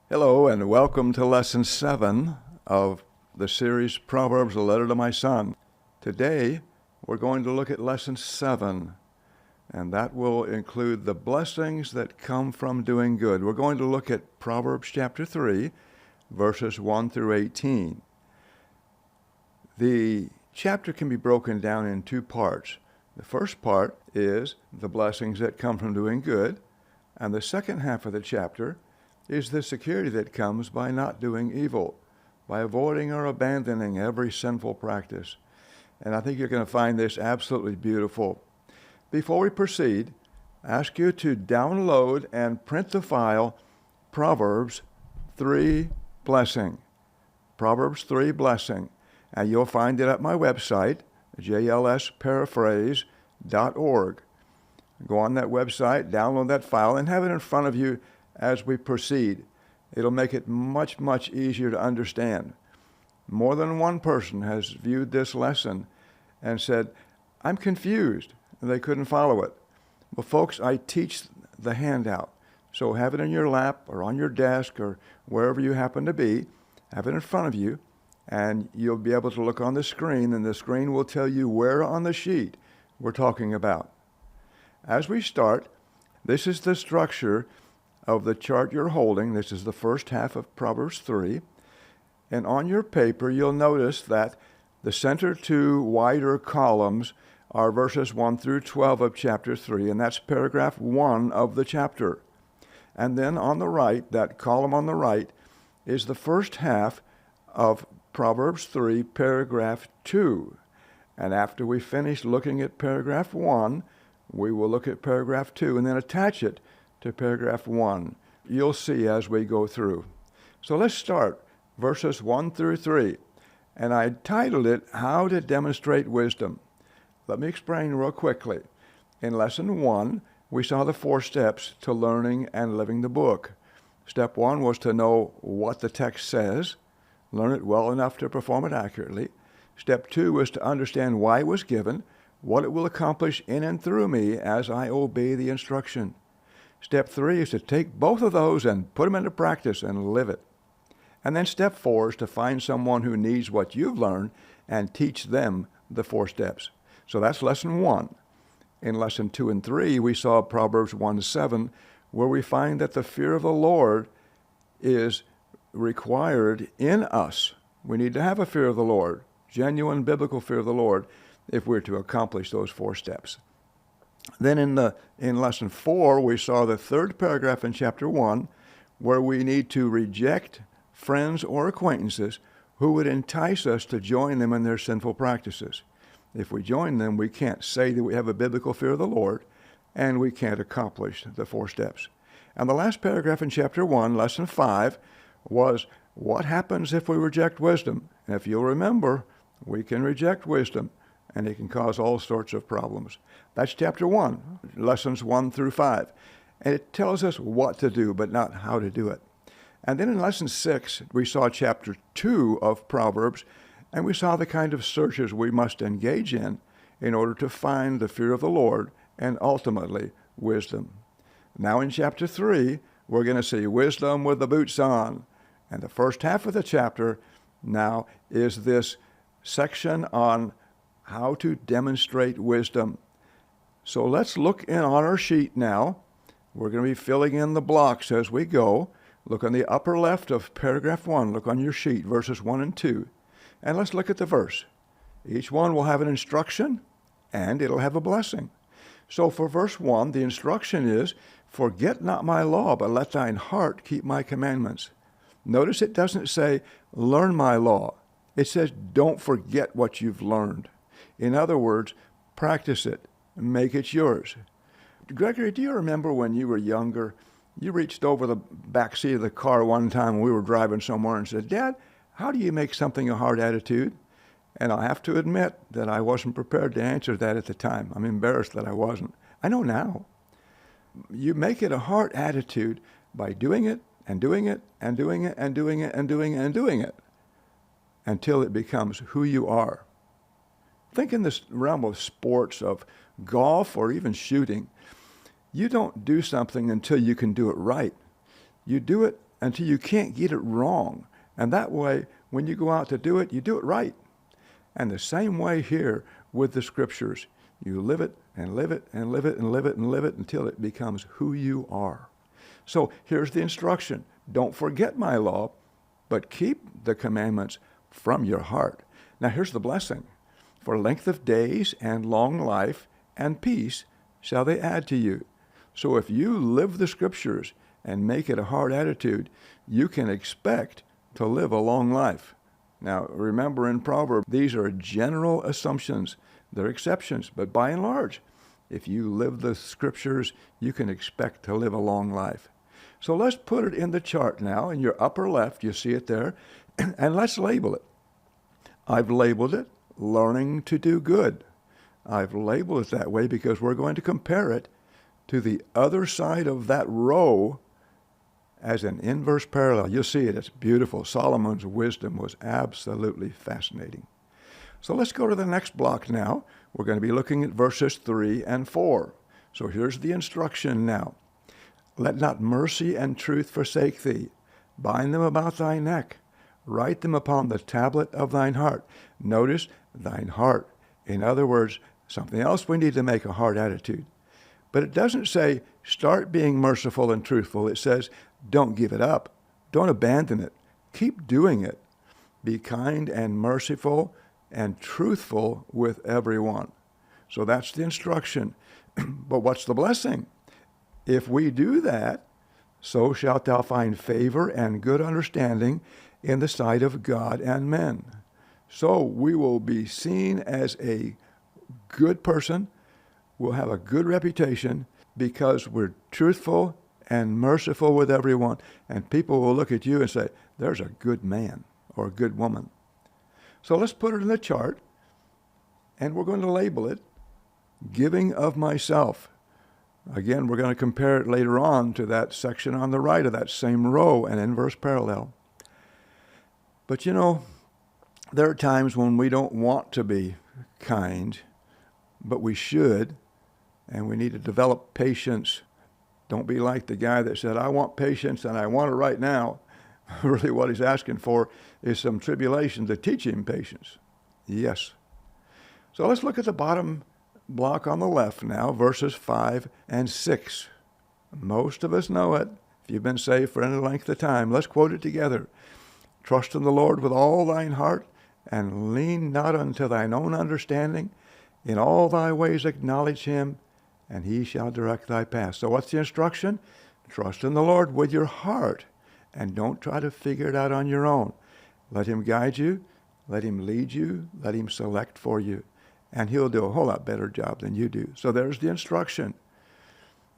Hello and welcome to Lesson 7 of the series Proverbs, a Letter to My Son. Today we're going to look at Lesson 7, and that will include the blessings that come from doing good. We're going to look at Proverbs chapter 3, verses 1 through 18. The chapter can be broken down in two parts. The first part is the blessings that come from doing good, and the second half of the chapter is the security that comes by not doing evil, by avoiding or abandoning every sinful practice. And I think you're going to find this absolutely beautiful. Before we proceed, I ask you to download and print the file Proverbs 3 Blessing. Proverbs 3 Blessing. And you'll find it at my website, jlsparaphrase.org. Go on that website, download that file, and have it in front of you as we proceed. It'll make it much, much easier to understand. More than one person has viewed this lesson and said, I'm confused, and they couldn't follow it. Well, folks, I teach the handout. So have it in your lap or on your desk or wherever you happen to be. Have it in front of you, and you'll be able to look on the screen, and the screen will tell you where on the sheet we're talking about. As we start, this is the structure of the chart you're holding. This is the first half of Proverbs 3. And on your paper, you'll notice that the center two wider columns are verses 1 through 12 of chapter 3, and that's paragraph 1 of the chapter. And then on the right, that column on the right, is the first half of Proverbs 3, paragraph 2. And after we finish looking at paragraph 1, we will look at paragraph 2 and then attach it to paragraph 1. You'll see as we go through. So let's start verses 1 through 3. And I titled it, How to Demonstrate Wisdom. Let me explain real quickly. In lesson 1, we saw the 4 steps to learning and living the book. Step 1 was to know what the text says, learn it well enough to perform it accurately. Step 2 was to understand why it was given, what it will accomplish in and through me as I obey the instruction. Step 3 is to take both of those and put them into practice and live it. And then step 4 is to find someone who needs what you've learned and teach them the 4 steps. So that's lesson 1. In lesson 2 and 3, we saw Proverbs 1:7, where we find that the fear of the Lord is required in us. We need to have a fear of the Lord, genuine biblical fear of the Lord, if we're to accomplish those 4 steps. Then in lesson 4, we saw the third paragraph in chapter 1, where we need to reject friends or acquaintances who would entice us to join them in their sinful practices. If we join them, we can't say that we have a biblical fear of the Lord, and we can't accomplish the 4 steps. And the last paragraph in chapter 1, lesson 5, was what happens if we reject wisdom. And if you'll remember, we can reject wisdom, and it can cause all sorts of problems. That's chapter 1, lessons 1 through 5. And it tells us what to do, but not how to do it. And then in lesson 6, we saw chapter 2 of Proverbs, and we saw the kind of searches we must engage in order to find the fear of the Lord and ultimately wisdom. Now in chapter 3, we're going to see wisdom with the boots on. And the first half of the chapter now is this section on how to demonstrate wisdom. So let's look in on our sheet now. We're going to be filling in the blocks as we go. Look on the upper left of paragraph 1. Look on your sheet, verses 1 and 2. And let's look at the verse. Each one will have an instruction, and it'll have a blessing. So for verse 1, the instruction is, forget not my law, but let thine heart keep my commandments. Notice it doesn't say, learn my law. It says, don't forget what you've learned. In other words, practice it. Make it yours. Gregory, do you remember when you were younger, you reached over the back seat of the car one time when we were driving somewhere and said, Dad, how do you make something a hard attitude? And I have to admit that I wasn't prepared to answer that at the time. I'm embarrassed that I wasn't. I know now. You make it a hard attitude by doing it and doing it and doing it and doing it and doing it and doing it until it becomes who you are. Think in this realm of sports, of golf or even shooting. You don't do something until you can do it right. You do it until you can't get it wrong. And that way, when you go out to do it, you do it right. And the same way here with the Scriptures. You live it and live it and live it and live it and live it until it becomes who you are. So here's the instruction. Don't forget my law, but keep the commandments from your heart. Now here's the blessing. For length of days and long life and peace shall they add to you. So if you live the Scriptures and make it a hard attitude, you can expect to live a long life. Now remember, in Proverbs, these are general assumptions. They're exceptions, but by and large, if you live the Scriptures, you can expect to live a long life. So let's put it in the chart now. In your upper left, you see it there, and let's label it. I've labeled it learning to do good. I've labeled it that way because we're going to compare it to the other side of that row as an inverse parallel. You'll see it. It's beautiful. Solomon's wisdom was absolutely fascinating. So let's go to the next block now. We're going to be looking at verses 3 and 4. So here's the instruction now. Let not mercy and truth forsake thee. Bind them about thy neck. Write them upon the tablet of thine heart. Notice thine heart. In other words, something else we need to make a hard attitude. But it doesn't say start being merciful and truthful. It says don't give it up. Don't abandon it. Keep doing it. Be kind and merciful and truthful with everyone. So that's the instruction. But what's the blessing? If we do that, so shalt thou find favor and good understanding in the sight of God and men. So we will be seen as a good person. We'll have a good reputation because we're truthful and merciful with everyone. And people will look at you and say, there's a good man or a good woman. So let's put it in the chart, and we're going to label it giving of myself. Again, we're going to compare it later on to that section on the right of that same row, an inverse parallel. But you know, there are times when we don't want to be kind, but we should, and we need to develop patience. Don't be like the guy that said, I want patience and I want it right now. Really what he's asking for is some tribulation to teach him patience. Yes. So let's look at the bottom block on the left now, verses 5 and 6. Most of us know it. If you've been saved for any length of time, let's quote it together. Trust in the Lord with all thine heart, and lean not unto thine own understanding. In all thy ways acknowledge him, and he shall direct thy path. So what's the instruction? Trust in the Lord with your heart, and don't try to figure it out on your own. Let him guide you, let him lead you, let him select for you, and he'll do a whole lot better job than you do. So there's the instruction.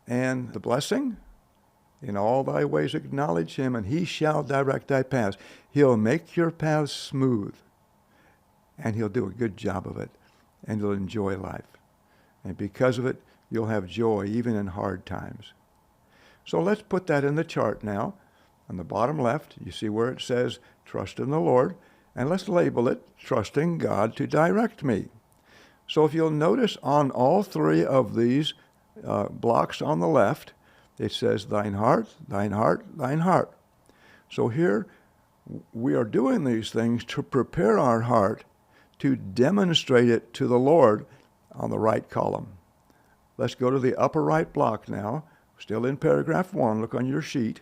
And the blessing? In all thy ways acknowledge him, and he shall direct thy paths. He'll make your paths smooth, and he'll do a good job of it, and you'll enjoy life. And because of it, you'll have joy even in hard times. So let's put that in the chart now. On the bottom left, you see where it says, trust in the Lord, and let's label it, trusting God to direct me. So if you'll notice on all three of these blocks on the left, it says, thine heart, thine heart, thine heart. So here, we are doing these things to prepare our heart to demonstrate it to the Lord on the right column. Let's go to the upper right block now. Still in paragraph 1. Look on your sheet.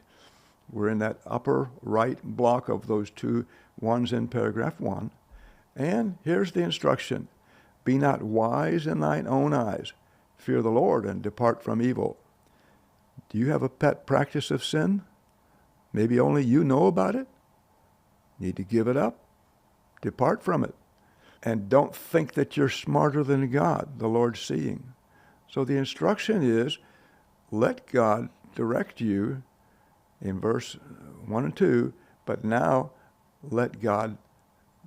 We're in that upper right block of those two ones in paragraph 1. And here's the instruction. Be not wise in thine own eyes. Fear the Lord and depart from evil. Do you have a pet practice of sin? Maybe only you know about it? Need to give it up. Depart from it. And don't think that you're smarter than God, the Lord's seeing. So the instruction is, let God direct you in verse 1 and 2, but now let God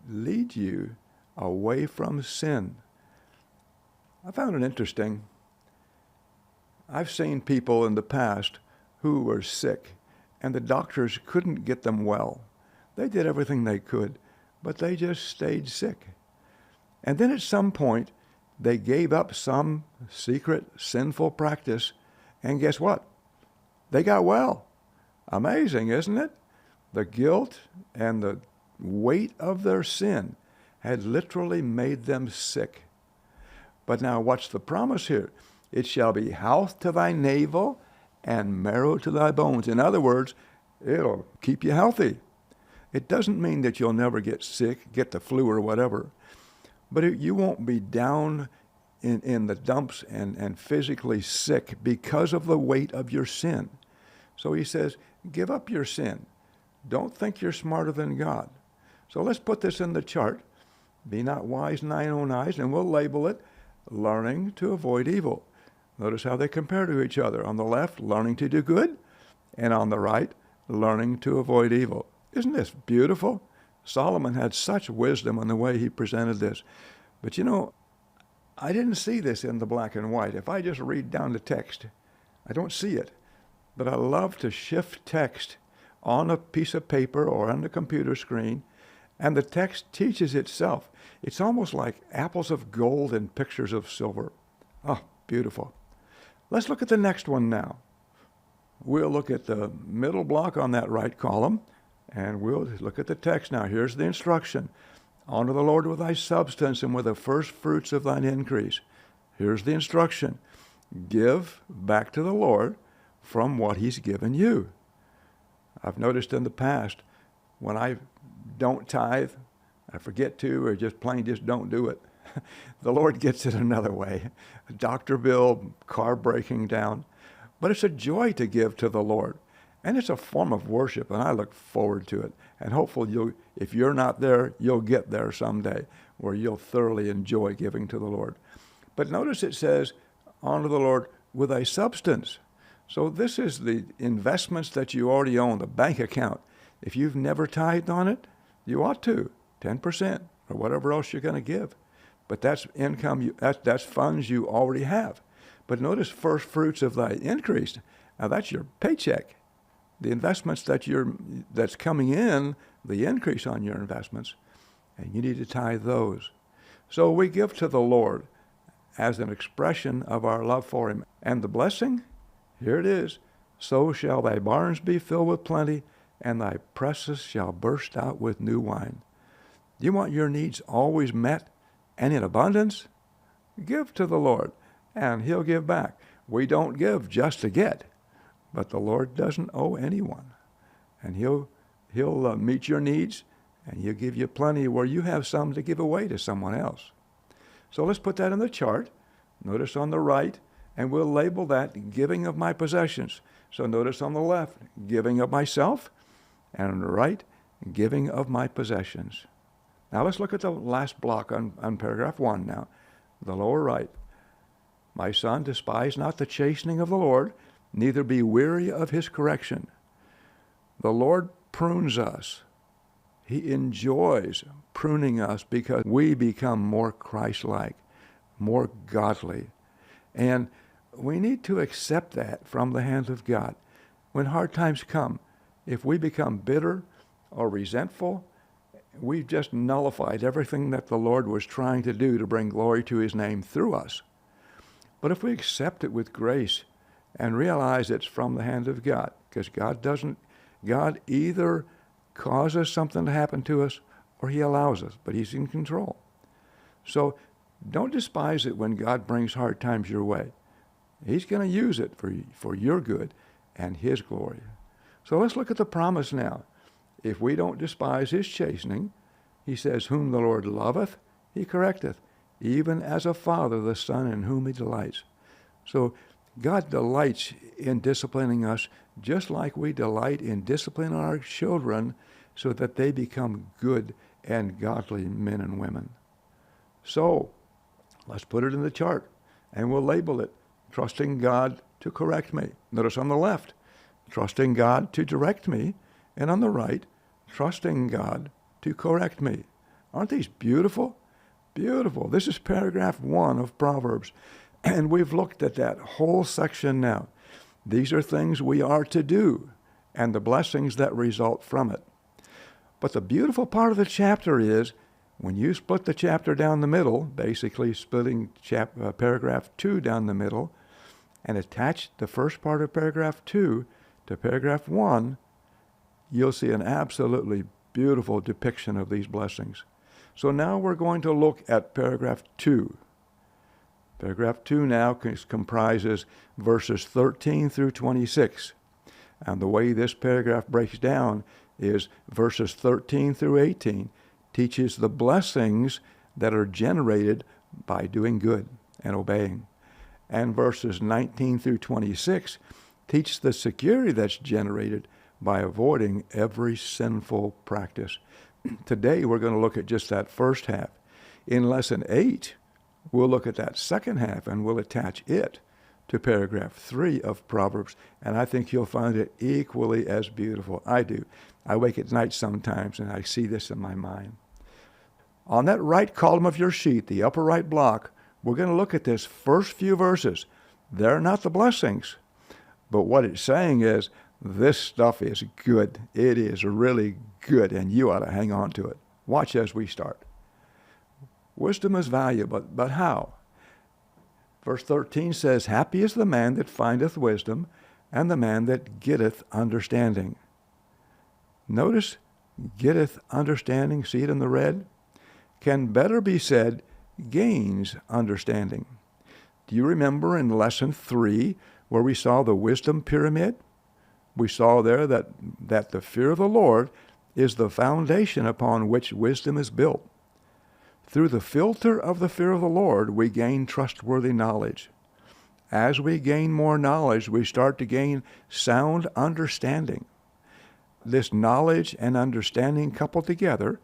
lead you away from sin. I found it interesting. I've seen people in the past who were sick, and the doctors couldn't get them well. They did everything they could, but they just stayed sick. And then at some point, they gave up some secret sinful practice, and guess what? They got well. Amazing, isn't it? The guilt and the weight of their sin had literally made them sick. But now what's the promise here? It shall be health to thy navel and marrow to thy bones. In other words, it'll keep you healthy. It doesn't mean that you'll never get sick, get the flu or whatever, but you won't be down in the dumps and physically sick because of the weight of your sin. So he says, give up your sin. Don't think you're smarter than God. So let's put this in the chart. Be not wise in thine own eyes, and we'll label it learning to avoid evil. Notice how they compare to each other. On the left, learning to do good, and on the right, learning to avoid evil. Isn't this beautiful? Solomon had such wisdom in the way he presented this. But you know, I didn't see this in the black and white. If I just read down the text, I don't see it. But I love to shift text on a piece of paper or on the computer screen, and the text teaches itself. It's almost like apples of gold and pictures of silver. Oh, beautiful. Let's look at the next one now. We'll look at the middle block on that right column, and we'll look at the text now. Here's the instruction. Honor the Lord with thy substance and with the first fruits of thine increase. Here's the instruction. Give back to the Lord from what he's given you. I've noticed in the past, when I don't tithe, I forget to, or just don't do it. The Lord gets it another way. A doctor bill, car breaking down. But it's a joy to give to the Lord. And it's a form of worship, and I look forward to it. And hopefully, if you're not there, you'll get there someday where you'll thoroughly enjoy giving to the Lord. But notice it says, honor the Lord with thy substance. So this is the investments that you already own, the bank account. If you've never tithed on it, you ought to, 10% or whatever else you're going to give. But that's income, that's funds you already have. But notice first fruits of thy increase. Now that's your paycheck. The investments that's coming in, the increase on your investments, and you need to tithe those. So we give to the Lord as an expression of our love for him. And the blessing, here it is, so shall thy barns be filled with plenty, and thy presses shall burst out with new wine. Do you want your needs always met and in abundance? Give to the Lord, and he'll give back. We don't give just to get. But the Lord doesn't owe anyone. And he'll meet your needs, and he'll give you plenty where you have some to give away to someone else. So let's put that in the chart. Notice on the right, and we'll label that giving of my possessions. So notice on the left, giving of myself, and on the right, giving of my possessions. Now let's look at the last block on paragraph 1 now, the lower right. My son, despise not the chastening of the Lord, neither be weary of his correction. The Lord prunes us. He enjoys pruning us because we become more Christ-like, more godly. And we need to accept that from the hand of God. When hard times come, if we become bitter or resentful, we've just nullified everything that the Lord was trying to do to bring glory to his name through us. But if we accept it with grace and realize it's from the hand of God, because God either causes something to happen to us or he allows us, but he's in control. So don't despise it when God brings hard times your way. He's going to use it for your good and his glory. So let's look at the promise now. If we don't despise his chastening, he says, whom the Lord loveth, he correcteth, even as a father the son in whom he delights. So God delights in disciplining us just like we delight in disciplining our children so that they become good and godly men and women. So let's put it in the chart, and we'll label it, trusting God to correct me. Notice on the left, trusting God to direct me, and on the right, trusting God to correct me. Aren't these beautiful? Beautiful. This is paragraph 1 of Proverbs, and we've looked at that whole section now. These are things we are to do, and the blessings that result from it. But the beautiful part of the chapter is, when you split the chapter down the middle, basically splitting paragraph 2 down the middle, and attach the first part of paragraph 2 to paragraph 1, you'll see an absolutely beautiful depiction of these blessings. So now we're going to look at paragraph 2. Paragraph 2 now comprises verses 13 through 26. And the way this paragraph breaks down is verses 13 through 18 teaches the blessings that are generated by doing good and obeying. And verses 19 through 26 teach the security that's generated by avoiding every sinful practice. Today we're going to look at just that first half. In lesson 8, we'll look at that second half and we'll attach it to paragraph 3 of Proverbs, and I think you'll find it equally as beautiful. I do. I wake at night sometimes and I see this in my mind. On that right column of your sheet, the upper right block, we're going to look at this first few verses. They're not the blessings, but what it's saying is this stuff is good. It is really good, and you ought to hang on to it. Watch as we start. Wisdom is valuable, but how? Verse 13 says, "Happy is the man that findeth wisdom, and the man that getteth understanding." Notice, getteth understanding, see it in the red? Can better be said, gains understanding. Do you remember in lesson 3 where we saw the wisdom pyramid? We saw there that the fear of the Lord is the foundation upon which wisdom is built. Through the filter of the fear of the Lord, we gain trustworthy knowledge. As we gain more knowledge, we start to gain sound understanding. This knowledge and understanding coupled together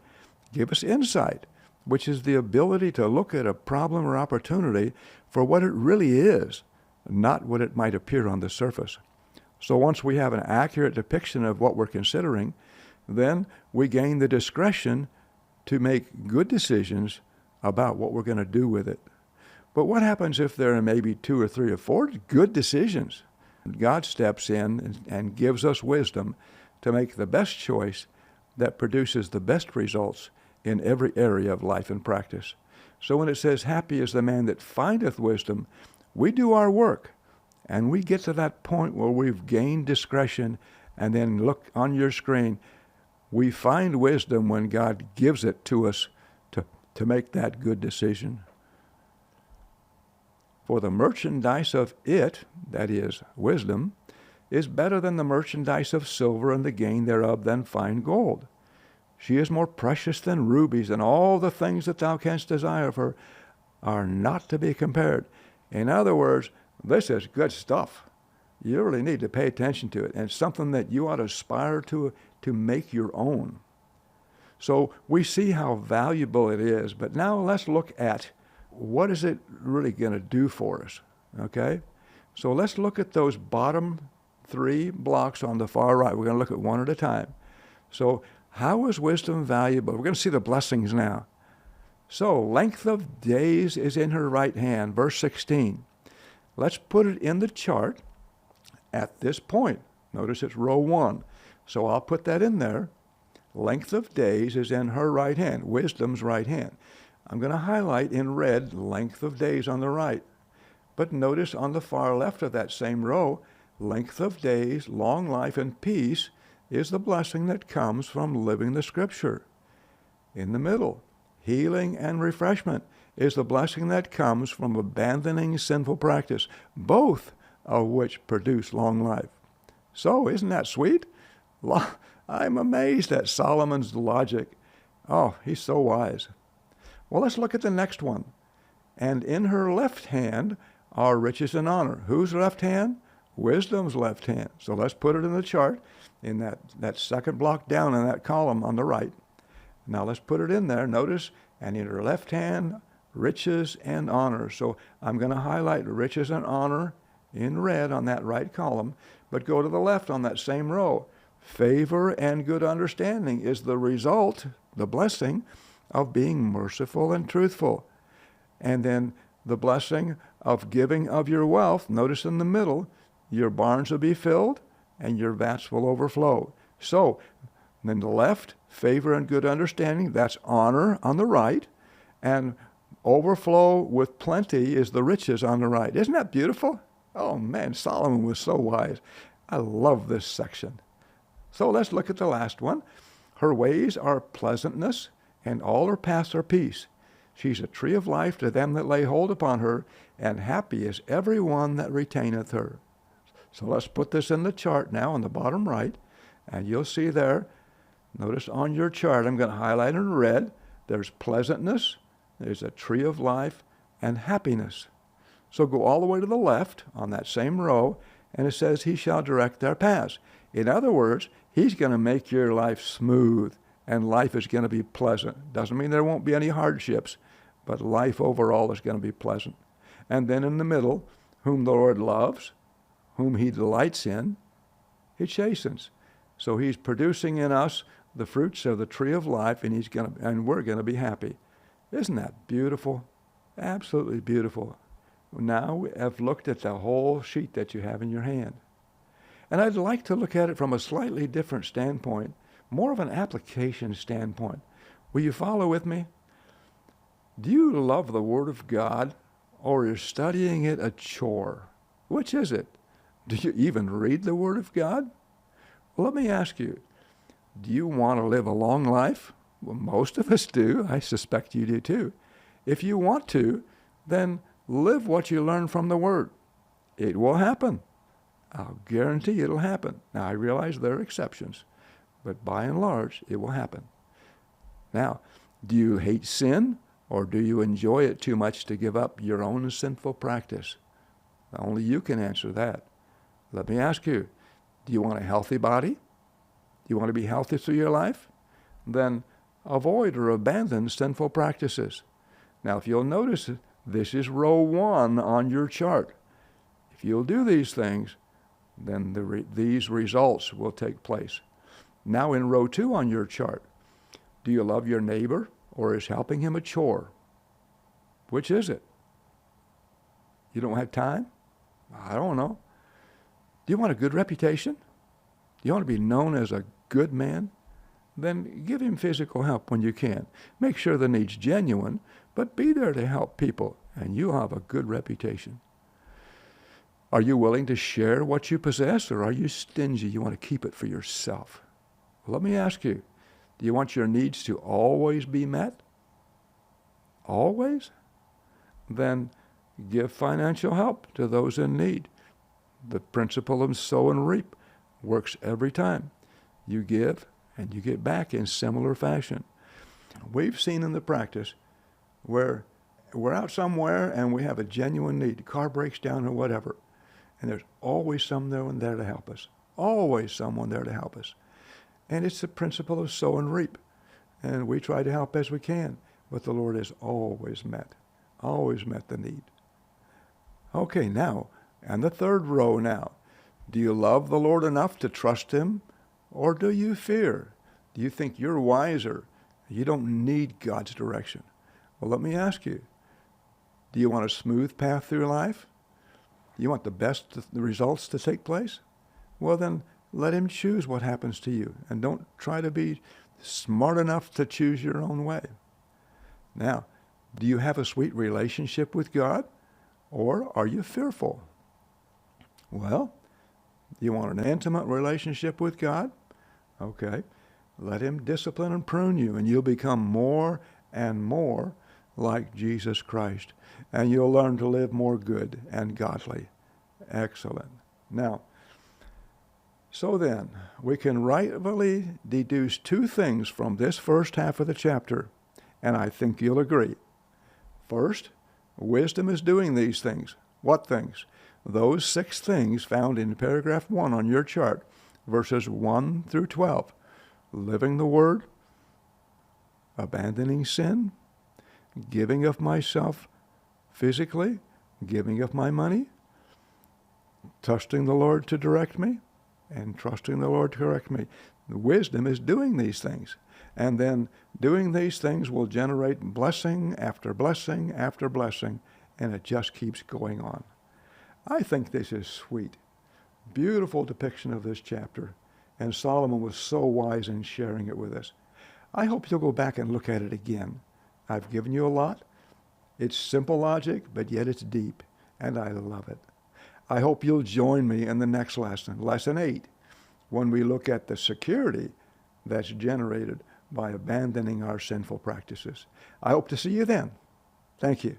give us insight, which is the ability to look at a problem or opportunity for what it really is, not what it might appear on the surface. So once we have an accurate depiction of what we're considering, then we gain the discretion to make good decisions about what we're going to do with it. But what happens if there are maybe 2 or 3 or 4 good decisions? God steps in and gives us wisdom to make the best choice that produces the best results in every area of life and practice. So when it says, "Happy is the man that findeth wisdom," we do our work, and we get to that point where we've gained discretion, and then look on your screen, we find wisdom when God gives it to us to make that good decision. For the merchandise of it, that is, wisdom, is better than the merchandise of silver, and the gain thereof than fine gold. She is more precious than rubies, and all the things that thou canst desire of her are not to be compared. In other words, this is good stuff. You really need to pay attention to it, and it's something that you ought to aspire to make your own. So we see how valuable it is, but now let's look at what is it really going to do for us, okay? So let's look at those bottom 3 blocks on the far right. We're going to look at one at a time. So how is wisdom valuable? We're going to see the blessings now. So length of days is in her right hand, verse 16. Let's put it in the chart at this point. Notice it's row 1. So I'll put that in there. Length of days is in her right hand, wisdom's right hand. I'm going to highlight in red length of days on the right. But notice on the far left of that same row, length of days, long life, and peace is the blessing that comes from living the Scripture. In the middle, healing and refreshment is the blessing that comes from abandoning sinful practice, both of which produce long life. So, isn't that sweet? I'm amazed at Solomon's logic. Oh, he's so wise. Well, let's look at the next one. And in her left hand are riches and honor. Whose left hand? Wisdom's left hand. So let's put it in the chart in that second block down in that column on the right. Now let's put it in there. Notice, and in her left hand, riches and honor. So I'm going to highlight riches and honor in red on that right column, but go to the left on that same row. Favor and good understanding is the result, the blessing, of being merciful and truthful. And then the blessing of giving of your wealth. Notice in the middle, your barns will be filled and your vats will overflow. So, then the left, favor and good understanding, that's honor on the right. And overflow with plenty is the riches on the right. Isn't that beautiful? Oh man, Solomon was so wise. I love this section. So let's look at the last one. Her ways are pleasantness, and all her paths are peace. She's a tree of life to them that lay hold upon her, and happy is every one that retaineth her. So let's put this in the chart now on the bottom right, and you'll see there, notice on your chart, I'm going to highlight in red, there's pleasantness, there's a tree of life, and happiness. So go all the way to the left on that same row, and it says, he shall direct their paths. In other words, he's going to make your life smooth, and life is going to be pleasant. Doesn't mean there won't be any hardships, but life overall is going to be pleasant. And then in the middle, whom the Lord loves, whom he delights in, he chastens. So he's producing in us the fruits of the tree of life, and we're going to be happy. Isn't that beautiful? Absolutely beautiful. Now I've looked at the whole sheet that you have in your hand. And I'd like to look at it from a slightly different standpoint, more of an application standpoint. Will you follow with me? Do you love the Word of God, or is studying it a chore? Which is it? Do you even read the Word of God? Well, let me ask you, do you want to live a long life? Well, most of us do. I suspect you do too. If you want to, then live what you learn from the Word. It will happen. I'll guarantee it'll happen. Now, I realize there are exceptions, but by and large, it will happen. Now, do you hate sin, or do you enjoy it too much to give up your own sinful practice? Only you can answer that. Let me ask you, do you want a healthy body? Do you want to be healthy through your life? Then avoid or abandon sinful practices. Now, if you'll notice, this is row 1 on your chart. If you'll do these things, then these results will take place. Now in row 2 on your chart, do you love your neighbor, or is helping him a chore? Which is it? You don't have time? I don't know. Do you want a good reputation? Do you want to be known as a good man? Then give him physical help when you can. Make sure the need's genuine, but be there to help people, and you'll have a good reputation. Are you willing to share what you possess, or are you stingy? You want to keep it for yourself? Well, let me ask you, do you want your needs to always be met? Always? Then give financial help to those in need. The principle of sow and reap works every time. You give and you get back in similar fashion. We've seen in the practice where we're out somewhere and we have a genuine need. The car breaks down or whatever. And there's always someone there to help us. Always someone there to help us. And it's the principle of sow and reap. And we try to help as we can. But the Lord has always met the need. Okay, now, and the third row now. Do you love the Lord enough to trust him? Or do you fear? Do you think you're wiser? You don't need God's direction. Well, let me ask you, do you want a smooth path through life? Do you want the results to take place? Well, then let him choose what happens to you, and don't try to be smart enough to choose your own way. Now, do you have a sweet relationship with God, or are you fearful? Well, do you want an intimate relationship with God? Okay, let him discipline and prune you, and you'll become more and more like Jesus Christ, and you'll learn to live more good and godly. Excellent. Now, so then, we can rightfully deduce two things from this first half of the chapter, and I think you'll agree. First, wisdom is doing these things. What things? Those 6 things found in paragraph 1 on your chart, verses 1 through 12. Living the Word, abandoning sin, giving of myself physically, giving of my money, trusting the Lord to direct me, and trusting the Lord to correct me. The wisdom is doing these things. And then doing these things will generate blessing after blessing after blessing, and it just keeps going on. I think this is sweet. Beautiful depiction of this chapter, and Solomon was so wise in sharing it with us. I hope you'll go back and look at it again. I've given you a lot. It's simple logic, but yet it's deep, and I love it. I hope you'll join me in the next lesson, Lesson 8, when we look at the security that's generated by abandoning our sinful practices. I hope to see you then. Thank you.